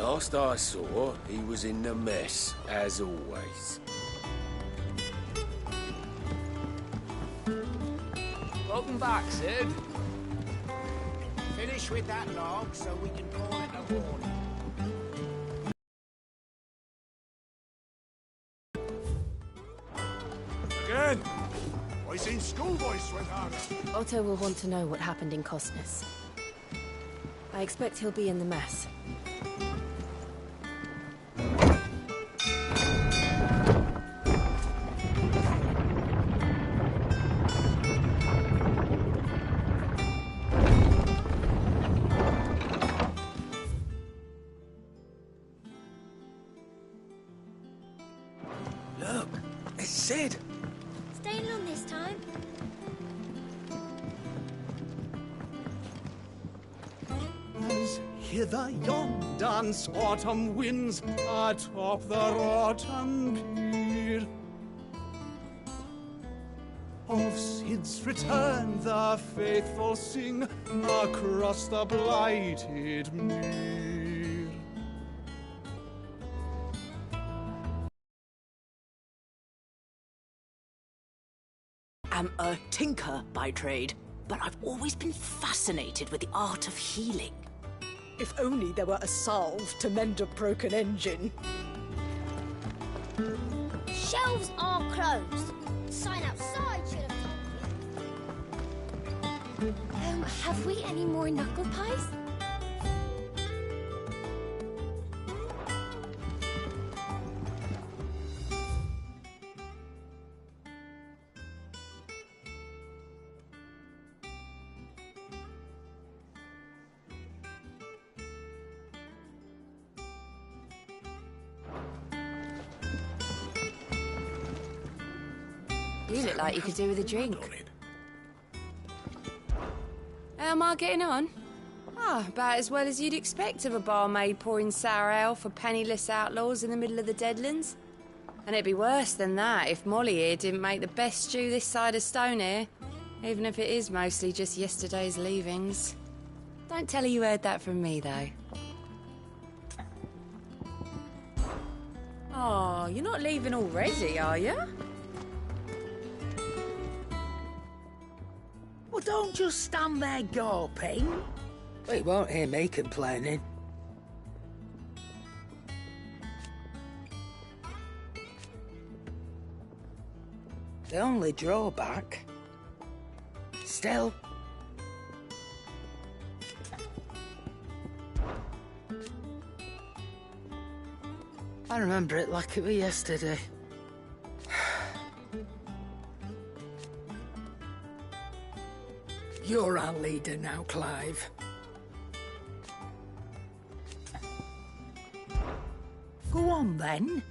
Last I saw, he was in the mess, as always. Welcome back, Sid. Finish with that log so we can call it a warning. Again! I seen schoolboys sweetheart. Otto will want to know what happened in Cosnus. I expect he'll be in the mess. Look, it's Sid. Staying long this time? As hither yon dance autumn winds atop the rotten pier. Of Sid's return the faithful sing across the blighted mere. I'm a tinker by trade, but I've always been fascinated with the art of healing. If only there were a salve to mend a broken engine. Shelves are closed. Sign outside should have told me. Have we any more knuckle pies? You look like you could do with a drink. How am I getting on? About as well as you'd expect of a barmaid pouring sour ale for penniless outlaws in the middle of the Deadlands. And it'd be worse than that if Molly here didn't make the best stew this side of Stone here, even if it is mostly just yesterday's leavings. Don't tell her you heard that from me, though. Oh, you're not leaving already, are you? Well, don't just stand there gawping. He won't hear me complaining. The only drawback... Still... I remember it like it was yesterday. You're our leader now, Clive. Go on, then.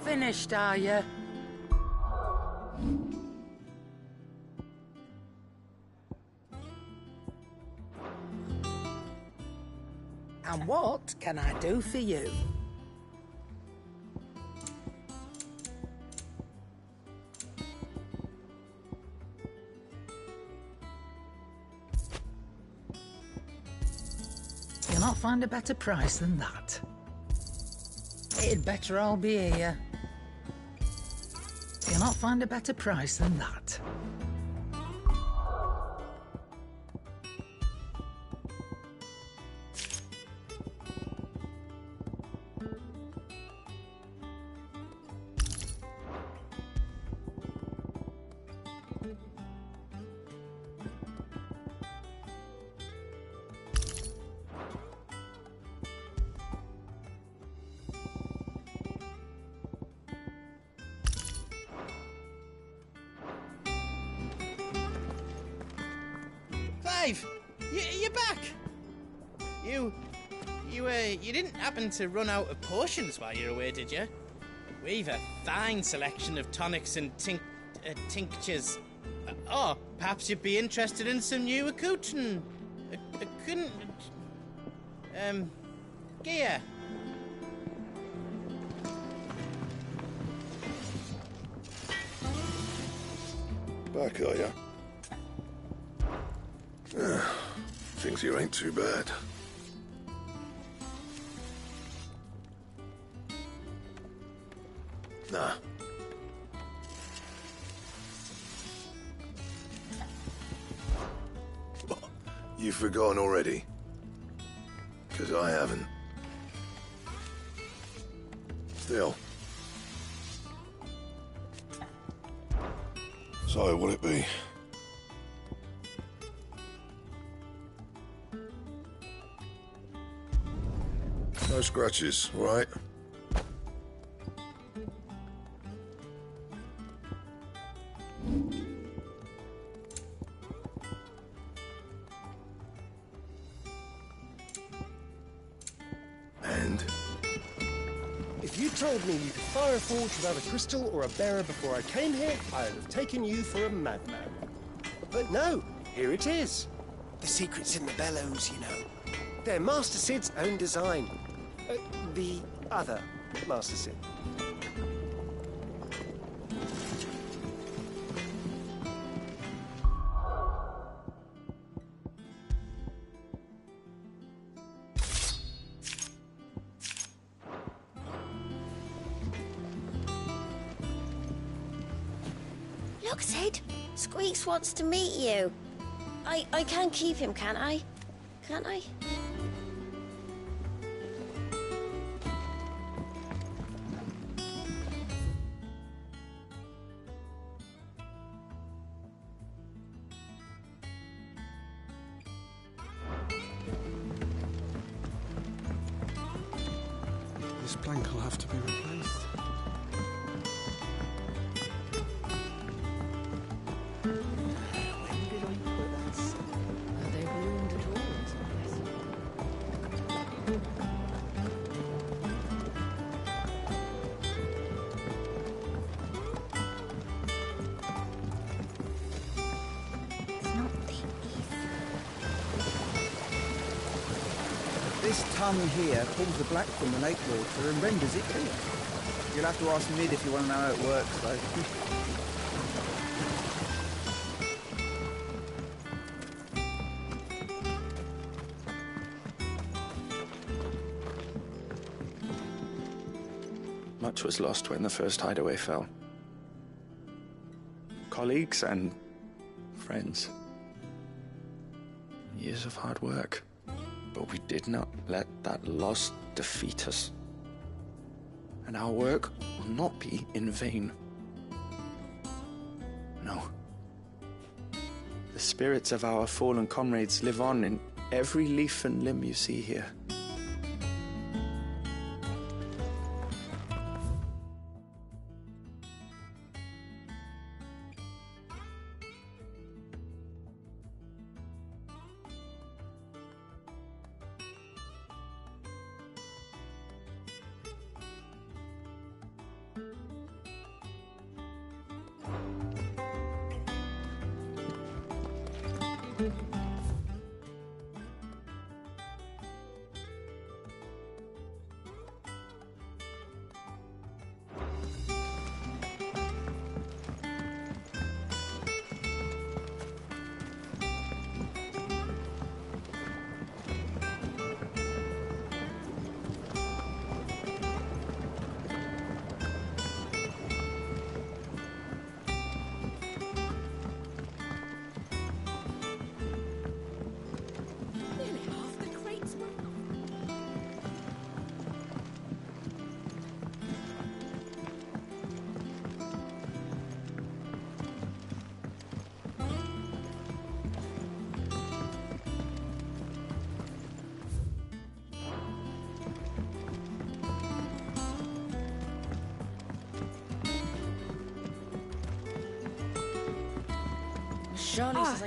Finished, are you? And what can I do for you? You'll not find a better price than that. It'd better all be here. You'll not find a better price than that. You're back! You didn't happen to run out of potions while you were away, did you? We've a fine selection of tonics and tinctures. Oh, perhaps you'd be interested in some new accoutrement. Gear. Back, are ya? Things here ain't too bad. Nah. What? You've forgotten already? 'Cause I haven't. Still. So, what'll it be? No scratches, all right? And? If you told me you could fire a forge without a crystal or a bearer before I came here, I'd have taken you for a madman. But no, here it is. The secret's in the bellows, you know. They're Master Sid's own design. The other Master Sid. Look, Sid. Squeaks wants to meet you. I can keep him, can't I? Can't I? This plank will have to be replaced. This tongue here pulls the black from the lake water and renders it clear. You'll have to ask Mid if you want to know how it works, though. Much was lost when the first hideaway fell. Colleagues and friends. Years of hard work. But we did not let that loss defeat us. And our work will not be in vain. No. The spirits of our fallen comrades live on in every leaf and limb you see here.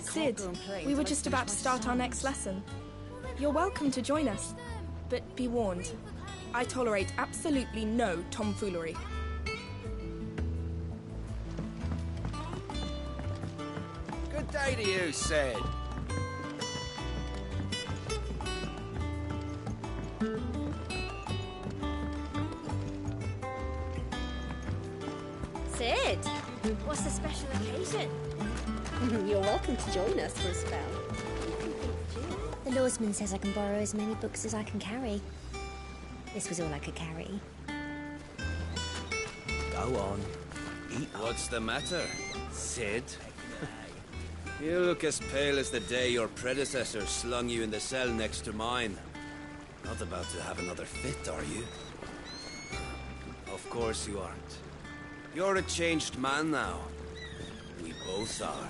Sid, we were just about to start our next lesson. You're welcome to join us, but be warned, I tolerate absolutely no tomfoolery. say to you, Sid? Sid, what's the special occasion? You're welcome to join us for a spell. The lawsman says I can borrow as many books as I can carry. This was all I could carry. Go on. Eat. What's the matter, Sid? You look as pale as the day your predecessor slung you in the cell next to mine. Not about to have another fit, are you? Of course you aren't. You're a changed man now. We both are.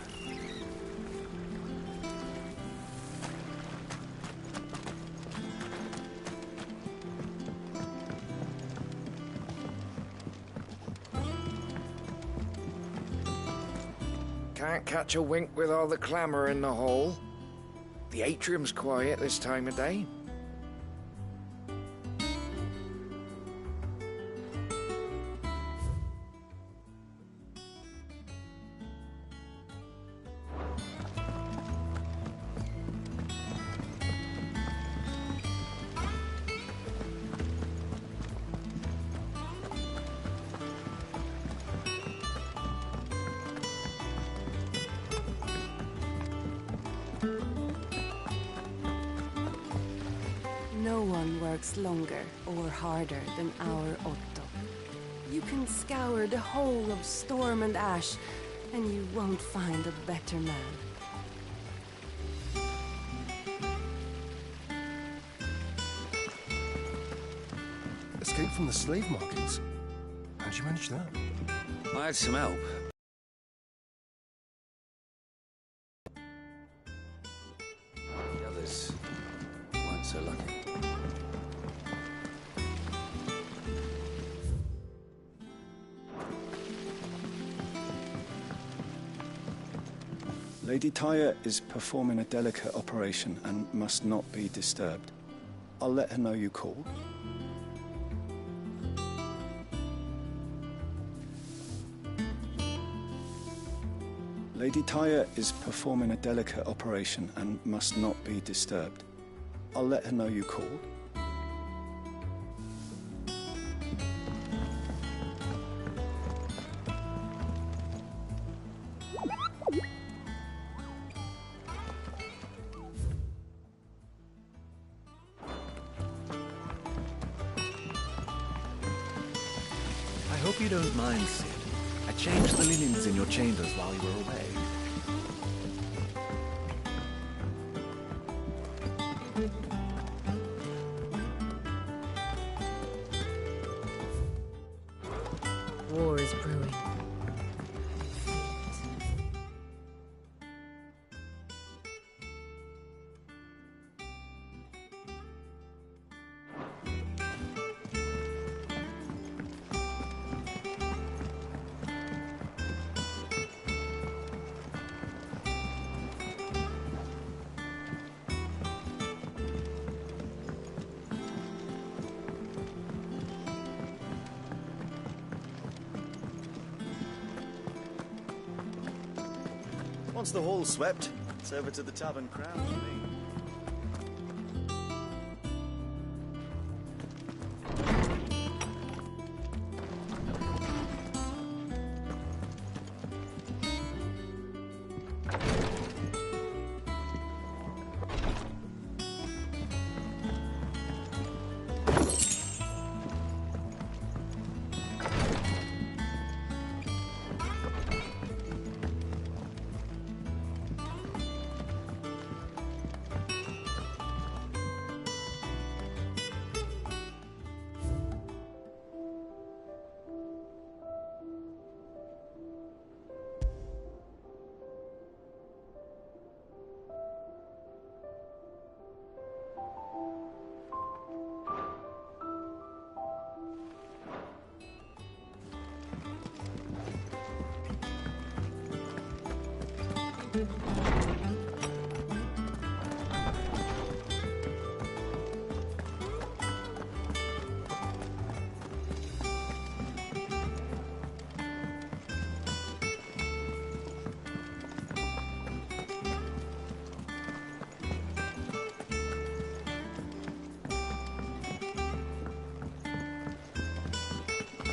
Can't catch a wink with all the clamour in the hall. The atrium's quiet this time of day. No one works longer or harder than our Otto. You can scour the whole of Storm and Ash, and you won't find a better man. Escape from the slave markets? How'd you manage that? I had some help. The others weren't so lucky. Lady Tyre is performing a delicate operation and must not be disturbed. I'll let her know you called. Lady Tyre is performing a delicate operation and must not be disturbed. I'll let her know you called. I hope you don't mind, Sid. I changed the linens in your chambers while you were away. War is brewing. Once the hall's swept, it's over to the Tavern Crown for me.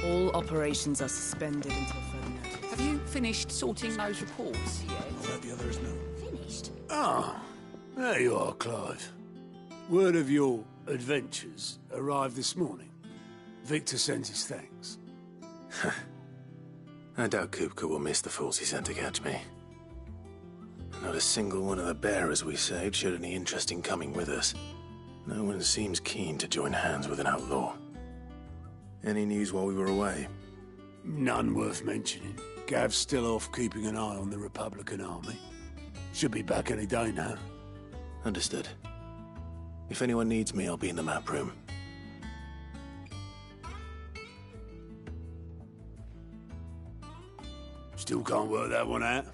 All operations are suspended until further notice. Have you finished sorting those reports yet? I'll let the others know. Finished? Ah, there you are, Clive. Word of your adventures arrived this morning. Victor sends his thanks. I doubt Kupka will miss the fools he sent to catch me. Not a single one of the bearers we saved showed any interest in coming with us. No one seems keen to join hands with an outlaw. Any news while we were away? None worth mentioning. Gav's still off keeping an eye on the Republican army. Should be back any day now. Understood. If anyone needs me, I'll be in the map room. Still can't work that one out.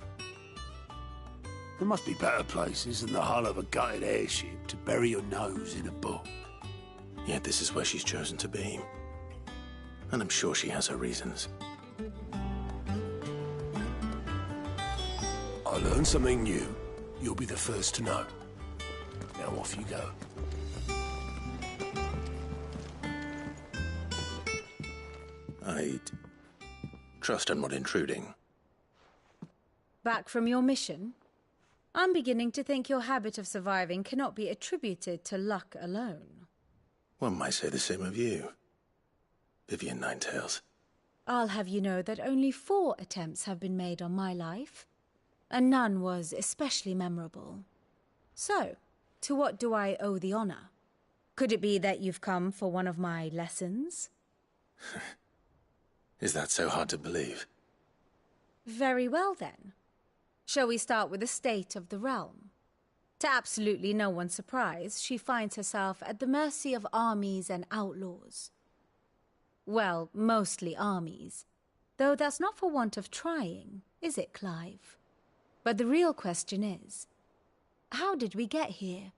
There must be better places than the hull of a gutted airship to bury your nose in a book. Yet this is where she's chosen to be. And I'm sure she has her reasons. I learn something new, you'll be the first to know. Now off you go. I trust I'm not intruding. Back from your mission? I'm beginning to think your habit of surviving cannot be attributed to luck alone. One might say the same of you, Vivian Ninetails. I'll have you know that only 4 attempts have been made on my life, and none was especially memorable. So, to what do I owe the honor? Could it be that you've come for one of my lessons? Is that so hard to believe? Very well, then. Shall we start with the state of the realm? To absolutely no one's surprise, she finds herself at the mercy of armies and outlaws. Well, mostly armies. Though that's not for want of trying, is it, Clive? But the real question is, how did we get here?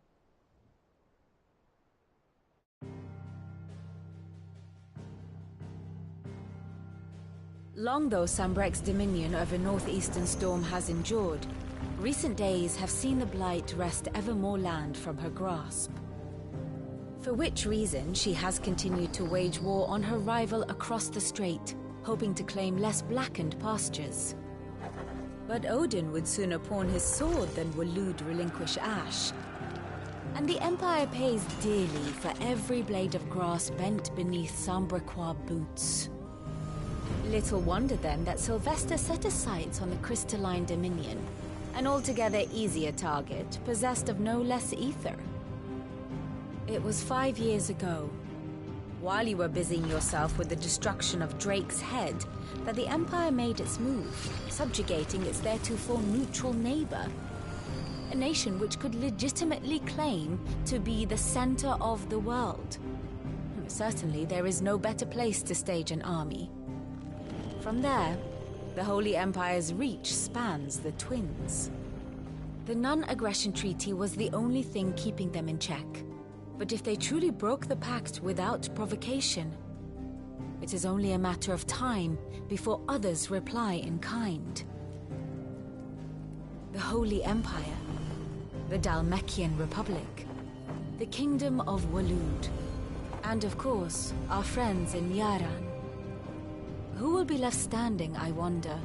Long though Sambrek's dominion over northeastern Storm has endured, recent days have seen the Blight wrest ever more land from her grasp. For which reason she has continued to wage war on her rival across the strait, hoping to claim less blackened pastures. But Odin would sooner pawn his sword than Waloed relinquish Ash. And the Empire pays dearly for every blade of grass bent beneath Sambrequois boots. Little wonder then that Sylvester set his sights on the crystalline dominion, an altogether easier target, possessed of no less ether. It was 5 years ago, while you were busying yourself with the destruction of Drake's head, that the Empire made its move, subjugating its theretofore neutral neighbor. A nation which could legitimately claim to be the center of the world. Certainly there is no better place to stage an army. From there, the Holy Empire's reach spans the Twins. The non-aggression treaty was the only thing keeping them in check. But if they truly broke the pact without provocation, it is only a matter of time before others reply in kind. The Holy Empire, the Dhalmekian Republic, the Kingdom of Waloed, and of course, our friends in Yaran. Who will be left standing, I wonder,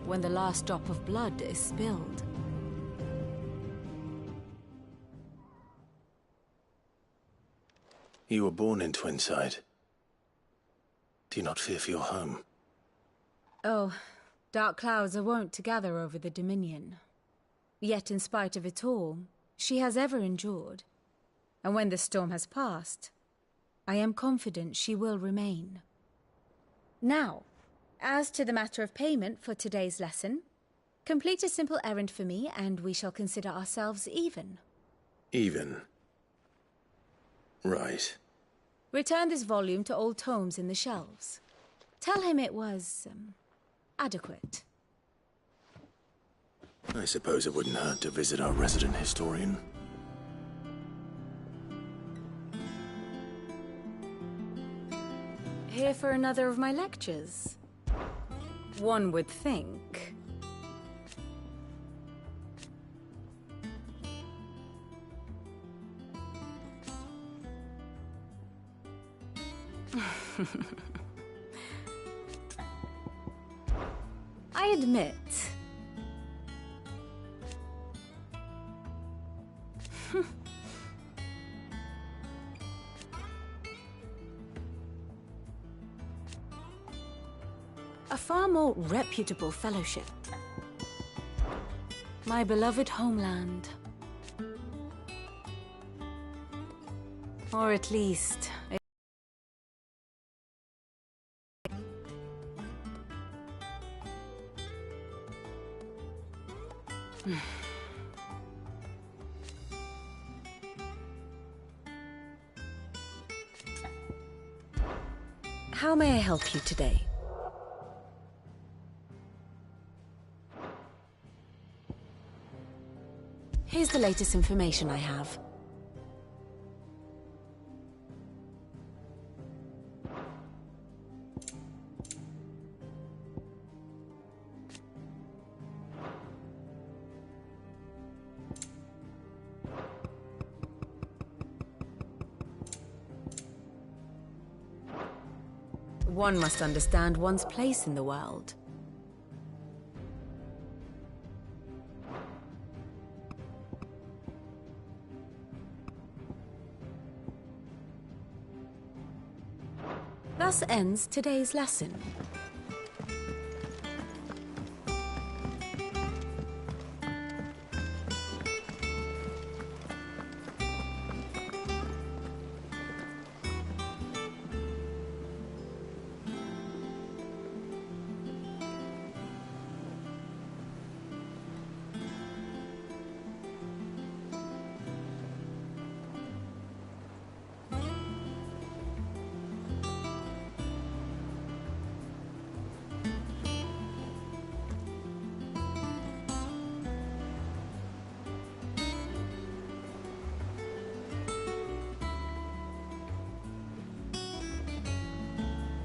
when the last drop of blood is spilled? You were born in Twinside. Do you not fear for your home? Oh, dark clouds are wont to gather over the Dominion. Yet in spite of it all, she has ever endured. And when the storm has passed, I am confident she will remain. Now, as to the matter of payment for today's lesson, complete a simple errand for me and we shall consider ourselves even. Even? Right. Return this volume to old tomes in the shelves. Tell him it was, adequate. I suppose it wouldn't hurt to visit our resident historian. Here for another of my lectures? One would think. I admit. A far more reputable fellowship. My beloved homeland. Or at least... How may I help you today? Here's the latest information I have. One must understand one's place in the world. Thus ends today's lesson.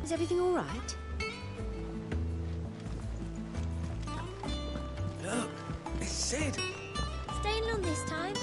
Is everything all right? Look, it's Sid. Staying on this time?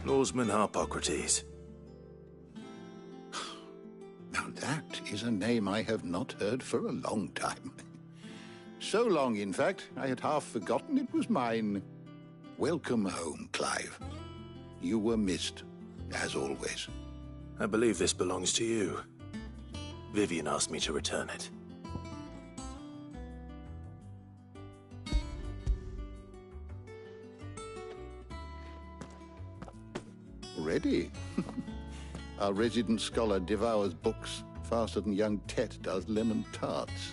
Lawsman Harpocrates. Now that is a name I have not heard for a long time. So long, in fact, I had half forgotten it was mine. Welcome home, Clive. You were missed, as always. I believe this belongs to you. Vivian asked me to return it. Ready? Our resident scholar devours books faster than young Tet does lemon tarts.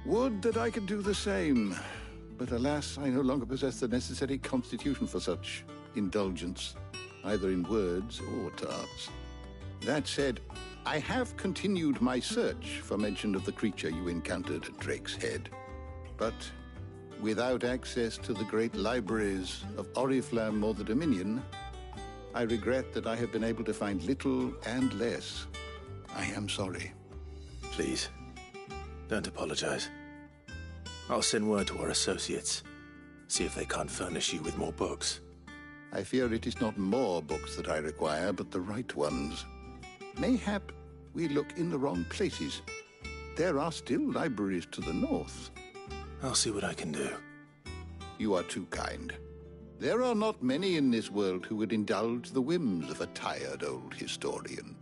Would that I could do the same. But alas, I no longer possess the necessary constitution for such indulgence, either in words or tarts. That said, I have continued my search for mention of the creature you encountered at Drake's Head. But without access to the great libraries of Oriflamme or the Dominion, I regret that I have been able to find little and less. I am sorry. Please, don't apologize. I'll send word to our associates. See if they can't furnish you with more books. I fear it is not more books that I require, but the right ones. Mayhap we look in the wrong places. There are still libraries to the north. I'll see what I can do. You are too kind. There are not many in this world who would indulge the whims of a tired old historian.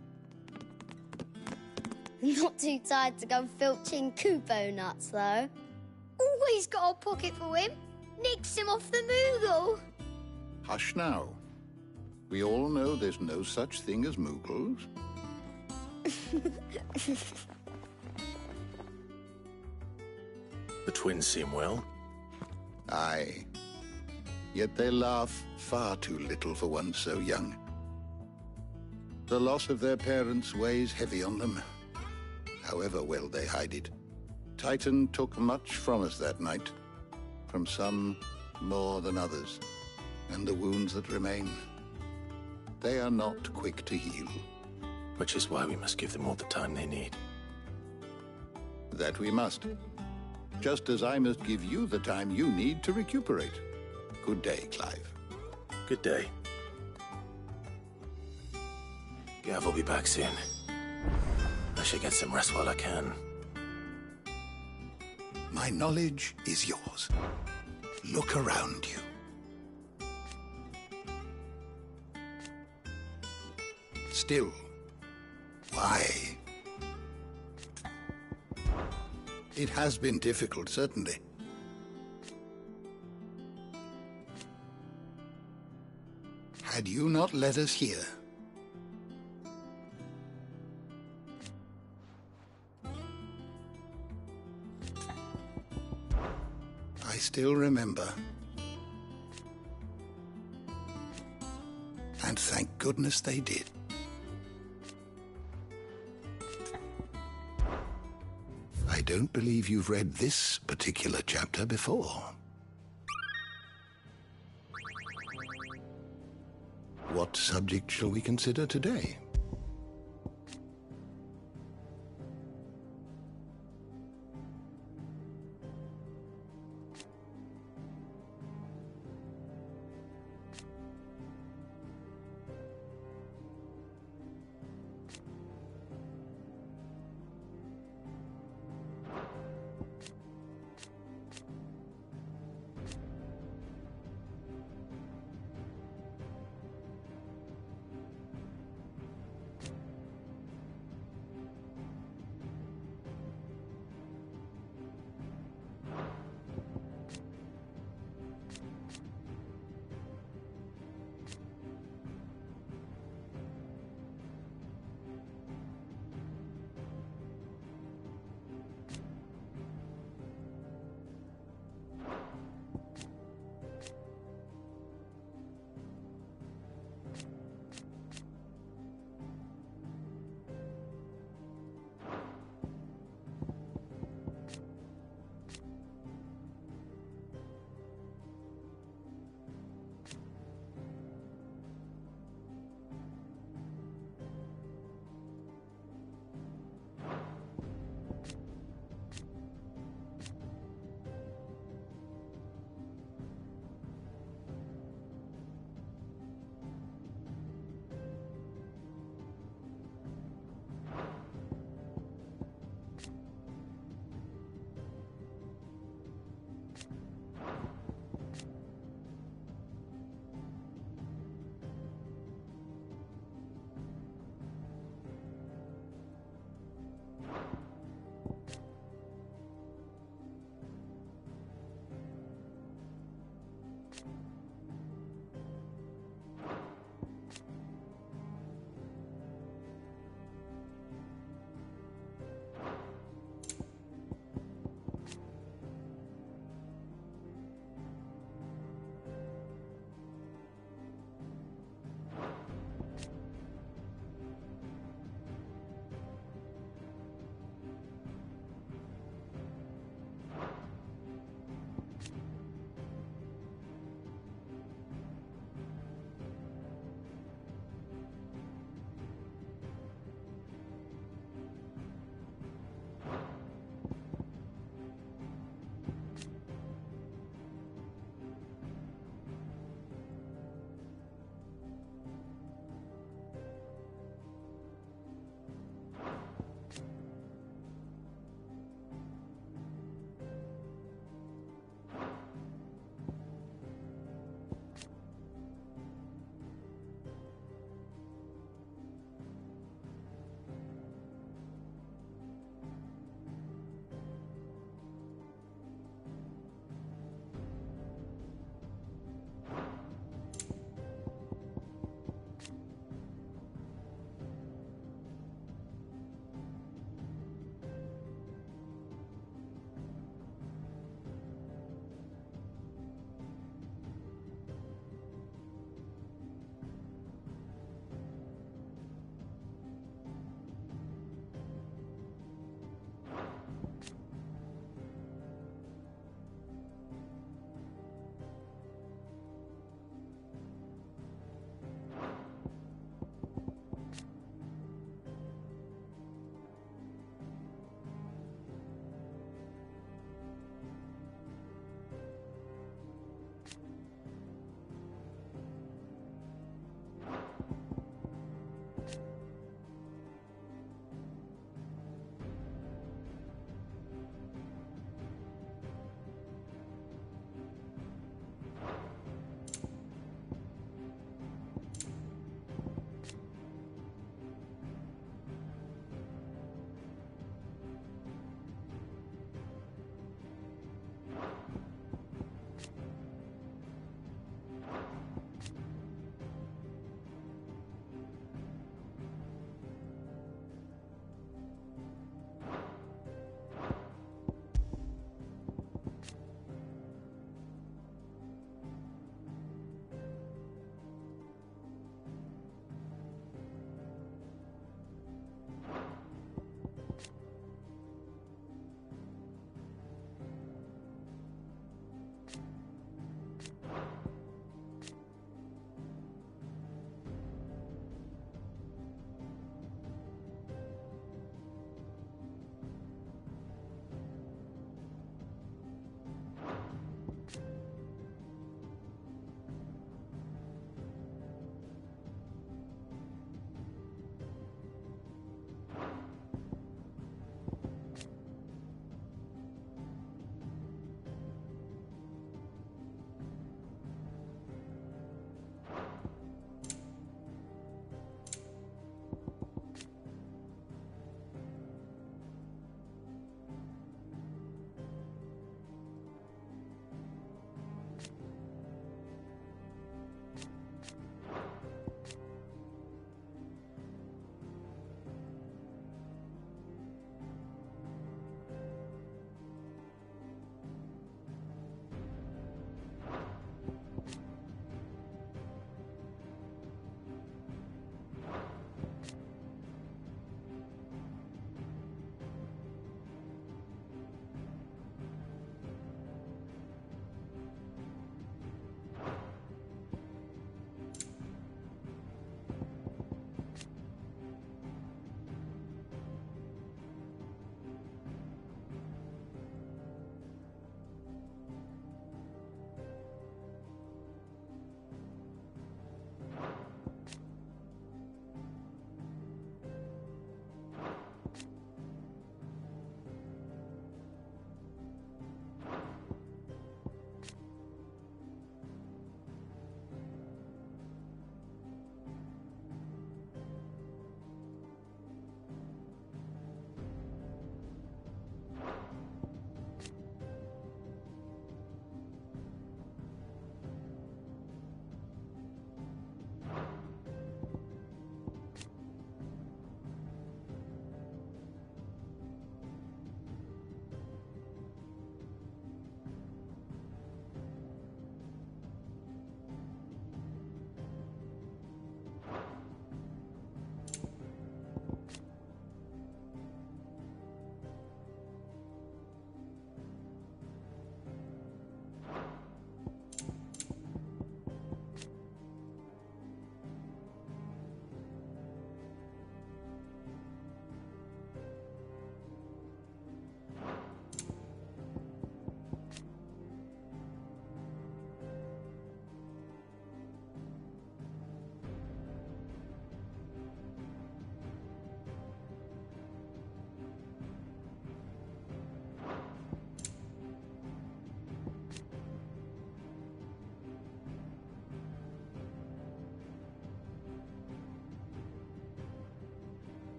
Not too tired to go filching Kupo nuts, though. Always got a pocket for him. Nicks him off the Moogle. Hush now. We all know there's no such thing as Moogles. The twins seem well. Aye. Yet they laugh far too little for one so young. The loss of their parents weighs heavy on them, however well they hide it. Titan took much from us that night, from some more than others, and the wounds that remain, they are not quick to heal. Which is why we must give them all the time they need. That we must. Just as I must give you the time you need to recuperate. Good day, Clive. Good day. Gav will be back soon. I should get some rest while I can. My knowledge is yours. Look around you. Still, why? It has been difficult, certainly. Had you not led us here, I still remember. And thank goodness they did. I don't believe you've read this particular chapter before. What subject shall we consider today?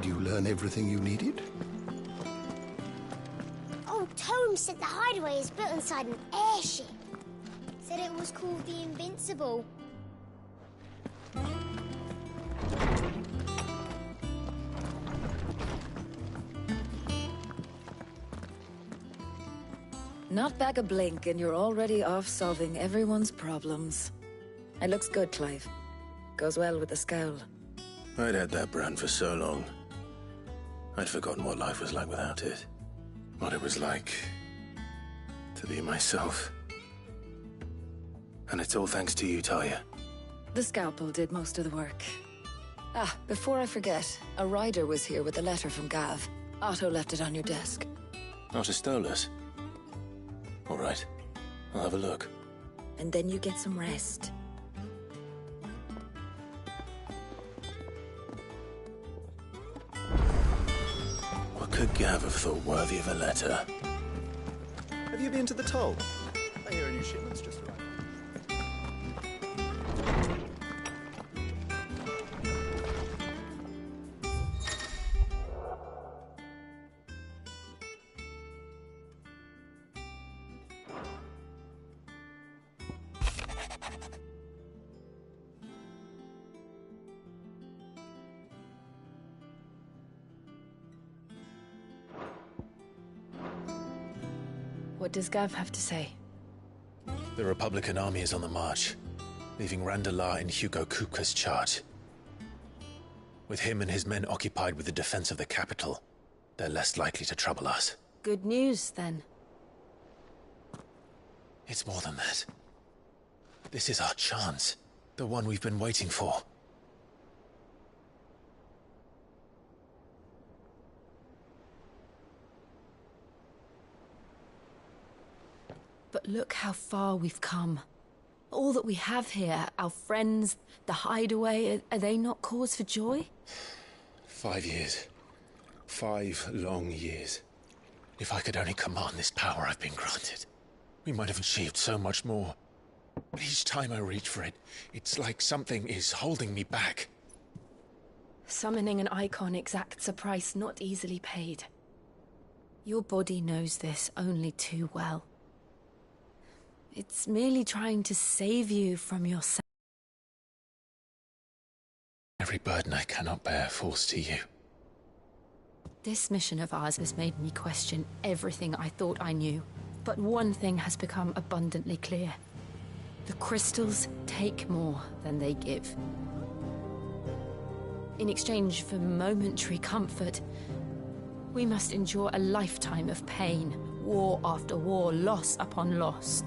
Did you learn everything you needed? Oh, Tome said the hideaway is built inside an airship. Said it was called the Invincible. Not back a blink and you're already off solving everyone's problems. It looks good, Clive. Goes well with the scowl. I'd had that brand for so long. I'd forgotten what life was like without it. What it was like to be myself. And it's all thanks to you, Talia. The scalpel did most of the work. Ah, before I forget, a rider was here with a letter from Gav. Otto left it on your desk. Otto stole us. All right, I'll have a look. And then you get some rest. What could Gav have thought worthy of a letter? Have you been to the toll? I hear a new shipment's just arrived. What does Gav have to say? The Republican army is on the march, leaving Randalar in Hugo Kupka's charge. With him and his men occupied with the defense of the capital, they're less likely to trouble us. Good news, then. It's more than that. This is our chance, the one we've been waiting for. But look how far we've come. All that we have here, our friends, the hideaway, are they not cause for joy? 5 years. 5 long years. If I could only command this power I've been granted, we might have achieved so much more. But each time I reach for it, it's like something is holding me back. Summoning an icon exacts a price not easily paid. Your body knows this only too well. It's merely trying to save you from yourself. Every burden I cannot bear falls to you. This mission of ours has made me question everything I thought I knew. But one thing has become abundantly clear. The crystals take more than they give. In exchange for momentary comfort, we must endure a lifetime of pain, war after war, loss upon loss.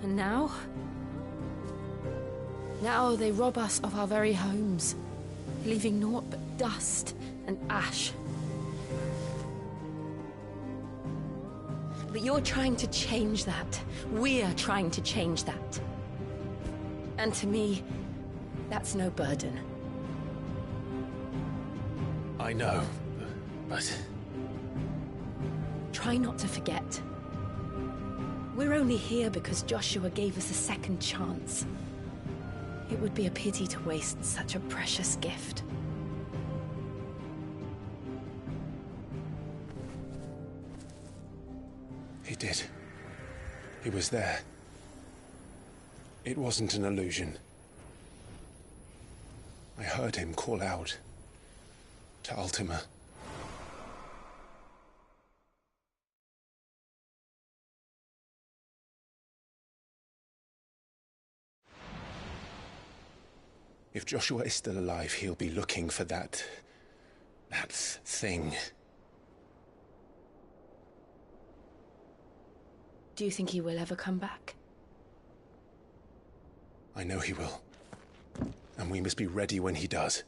And now? Now they rob us of our very homes, leaving naught but dust and ash. But you're trying to change that. We're trying to change that. And to me, that's no burden. I know, but... Try not to forget. We're only here because Joshua gave us a second chance. It would be a pity to waste such a precious gift. He did. He was there. It wasn't an illusion. I heard him call out to Ultima. If Joshua is still alive, he'll be looking for that thing. Do you think he will ever come back? I know he will. And we must be ready when he does.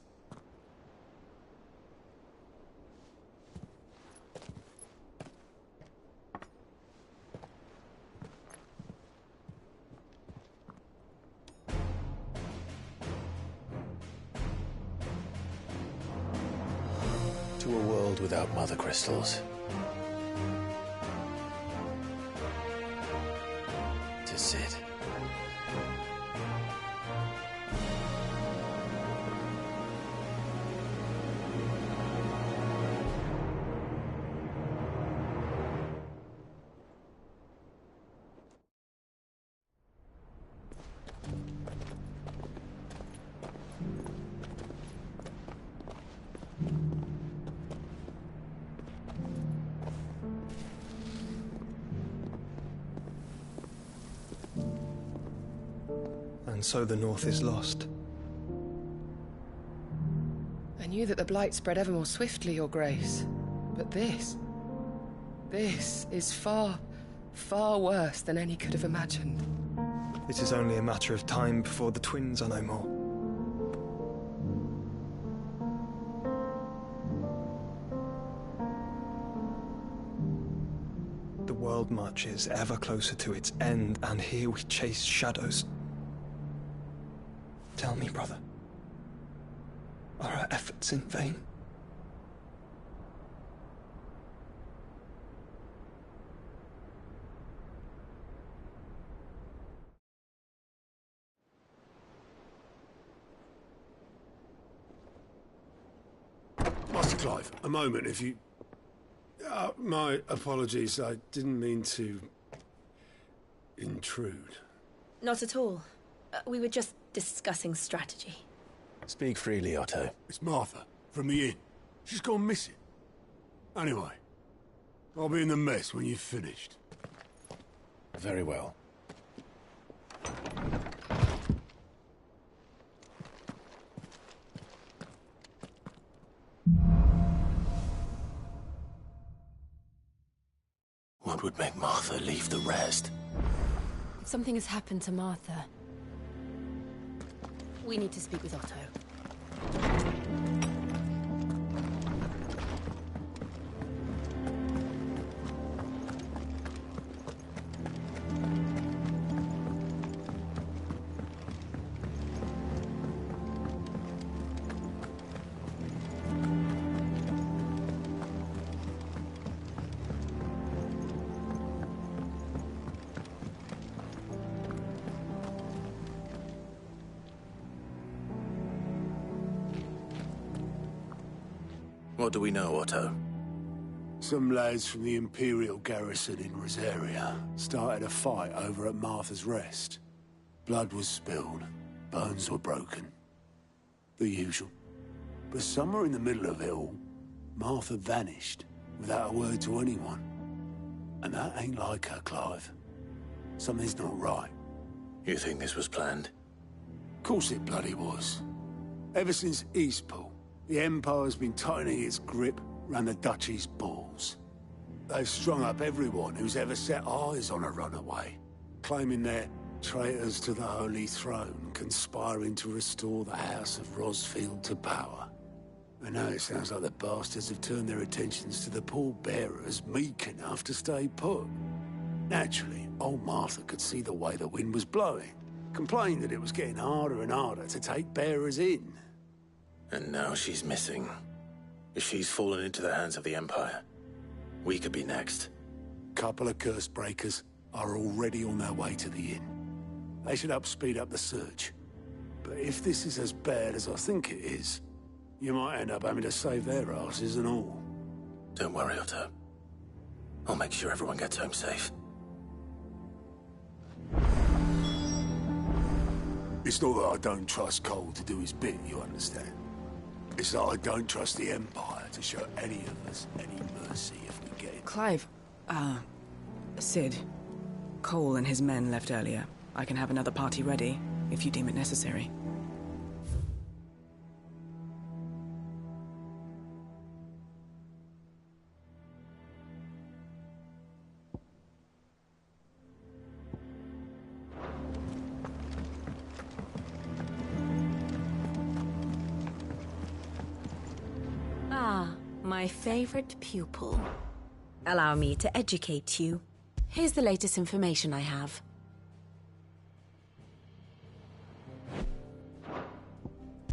To a world without mother crystals. To Sid. And so the North is lost. I knew that the Blight spread ever more swiftly, Your Grace. But this is far, far worse than any could have imagined. It is only a matter of time before the twins are no more. The world marches ever closer to its end, and here we chase shadows. Tell me, brother, are our efforts in vain? Master Clive, a moment, if you... my apologies, I didn't mean to... intrude. Not at all. We were just discussing strategy. Speak freely, Otto. It's Martha, from the inn. She's gone missing. Anyway, I'll be in the mess when you've finished. Very well. What would make Martha leave the rest? Something has happened to Martha. We need to speak with Otto. What do we know, Otto? Some lads from the Imperial garrison in Rosaria started a fight over at Martha's Rest. Blood was spilled, bones were broken. The usual. But somewhere in the middle of it all, Martha vanished without a word to anyone. And that ain't like her, Clive. Something's not right. You think this was planned? Of course it bloody was. Ever since Eastpool, the Empire's been tightening its grip round the Duchy's balls. They've strung up everyone who's ever set eyes on a runaway, claiming they're traitors to the Holy Throne, conspiring to restore the House of Rosfield to power. And now it sounds like the bastards have turned their attentions to the pallbearers meek enough to stay put. Naturally, old Martha could see the way the wind was blowing, complained that it was getting harder and harder to take bearers in. And now she's missing. If she's fallen into the hands of the Empire, we could be next. Couple of curse breakers are already on their way to the inn. They should help speed up the search. But if this is as bad as I think it is, you might end up having to save their asses and all. Don't worry, Otto. I'll make sure everyone gets home safe. It's not that I don't trust Cole to do his bit, you understand? It's that I don't trust the Empire to show any of us any mercy if we get it. Clive, Sid. Cole and his men left earlier. I can have another party ready, if you deem it necessary. My favorite pupil. Allow me to educate you. Here's the latest information I have.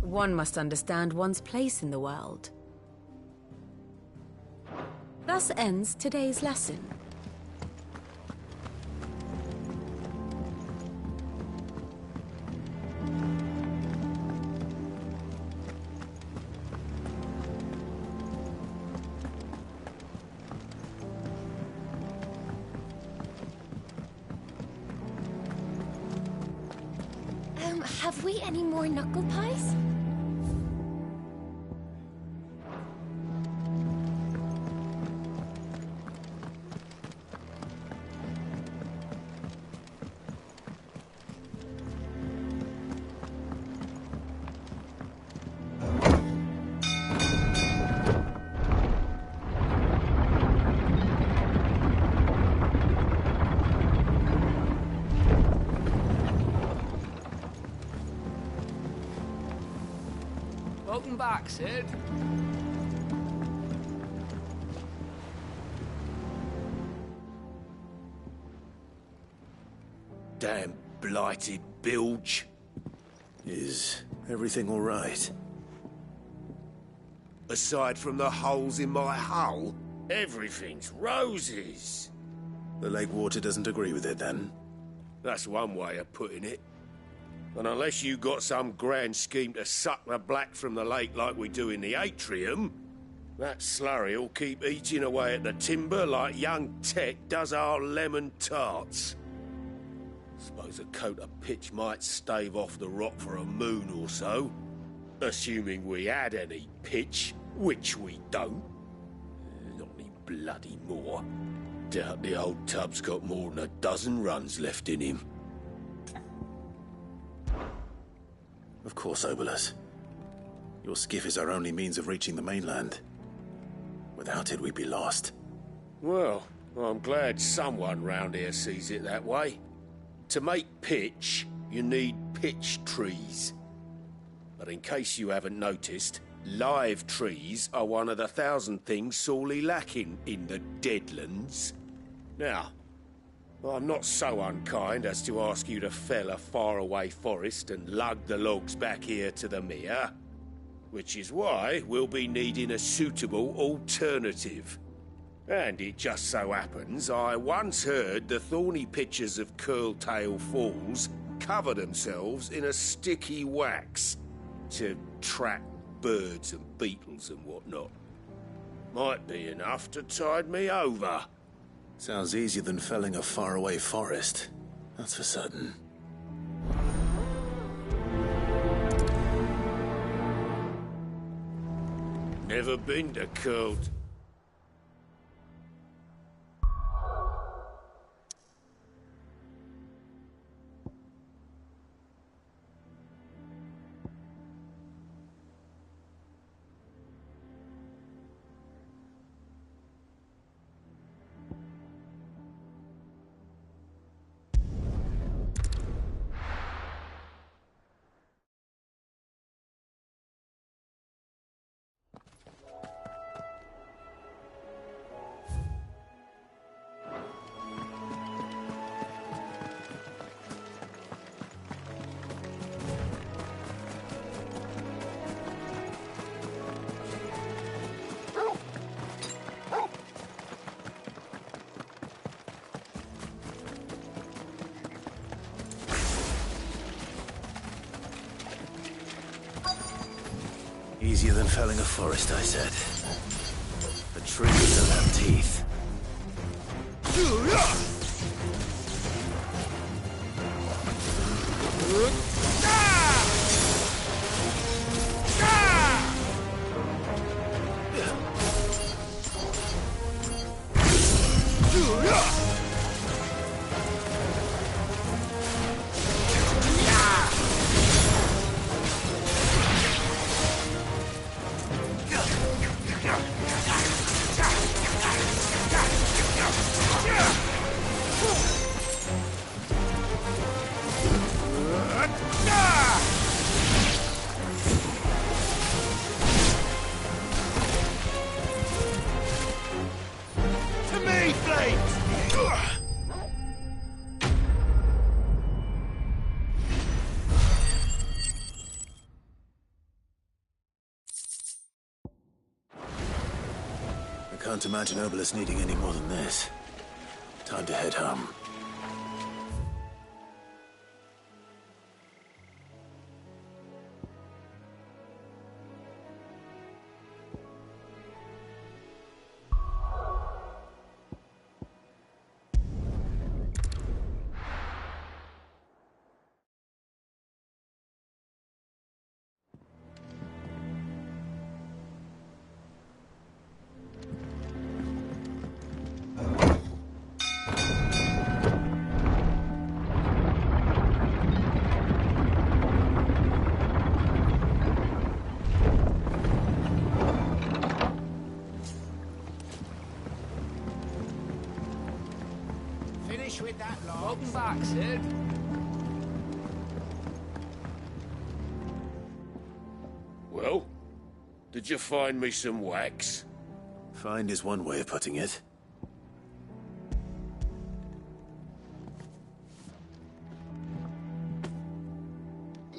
One must understand one's place in the world. Thus ends today's lesson. Have we any more knuckle pies? Welcome back, Sid. Damn blighted bilge. Is everything all right? Aside from the holes in my hull, everything's roses. The lake water doesn't agree with it, then? That's one way of putting it. And unless you got some grand scheme to suck the black from the lake like we do in the atrium, that slurry'll keep eating away at the timber like young Tech does our lemon tarts. Suppose a coat of pitch might stave off the rock for a moon or so. Assuming we had any pitch, which we don't. Not any bloody more. Doubt the old tub's got more than a dozen runs left in him. Of course, Obolus. Your skiff is our only means of reaching the mainland. Without it, we'd be lost. Well, I'm glad someone round here sees it that way. To make pitch, you need pitch trees. But in case you haven't noticed, live trees are one of the 1,000 things sorely lacking in the Deadlands. Now, I'm not so unkind as to ask you to fell a faraway forest and lug the logs back here to the mere, which is why we'll be needing a suitable alternative. And it just so happens I once heard the thorny pitchers of Curltail Falls cover themselves in a sticky wax to trap birds and beetles and whatnot. Might be enough to tide me over. Sounds easier than felling a faraway forest. That's for certain. Never been to Curled. Easier than felling a forest, I said. The trees don't have teeth. I can't imagine Obolus needing any more than this. Time to head home. With that lot. Welcome back, Sid. Well, Did you find me some wax? Find is one way of putting it.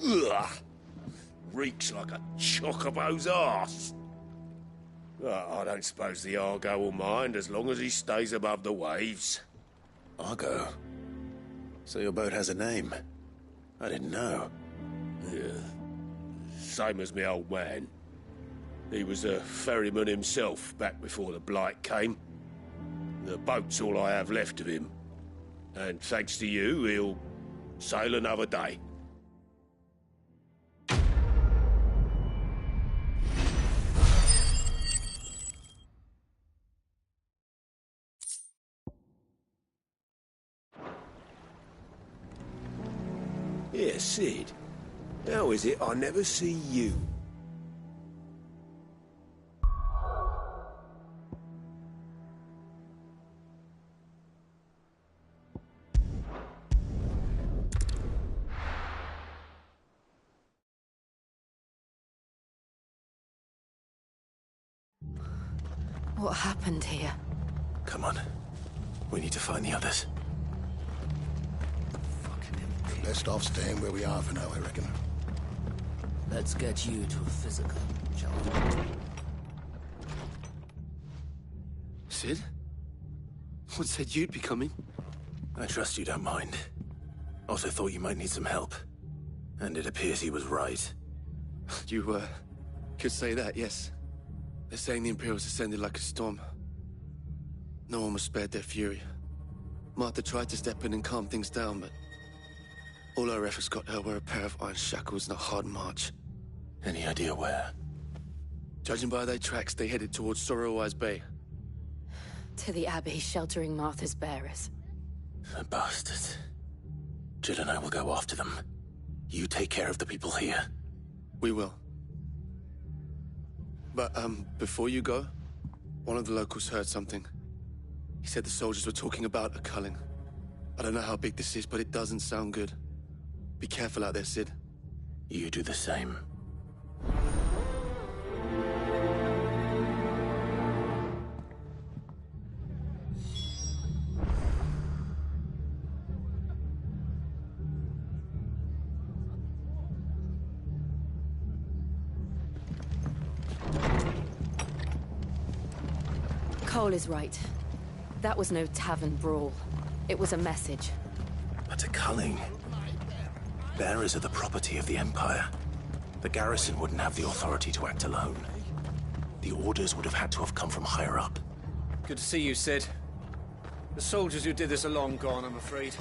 Ugh! Reeks like a chocobo's arse. I don't suppose the Argo will mind as long as he stays above the waves. Argo? So your boat has a name? I didn't know. Yeah. Same as me old man. He was a ferryman himself back before the Blight came. The boat's all I have left of him. And thanks to you, he'll sail another day. Yeah, Sid. How is it I never see you? What happened here? Come on. We need to find the others. Best off staying where we are for now, I reckon. Let's get you to a physical, shall we? Sid? What said you'd be coming? I trust you don't mind. Also thought you might need some help. And it appears he was right. You, could say that, yes. They're saying the Imperials ascended like a storm. No one was spared their fury. Martha tried to step in and calm things down, but all our efforts got her were a pair of iron shackles and a hard march. Any idea where? Judging by their tracks, they headed towards Sorrowwise Bay. To the Abbey, sheltering Martha's bearers. The bastards. Jill and I will go after them. You take care of the people here. We will. But, before you go, one of the locals heard something. He said the soldiers were talking about a culling. I don't know how big this is, but it doesn't sound good. Be careful out there, Sid. You do the same. Cole is right. That was no tavern brawl. It was a message. But a culling? Bearers are the property of the Empire. The garrison wouldn't have the authority to act alone. The orders would have had to have come from higher up. Good to see you, Sid. The soldiers who did this are long gone, I'm afraid.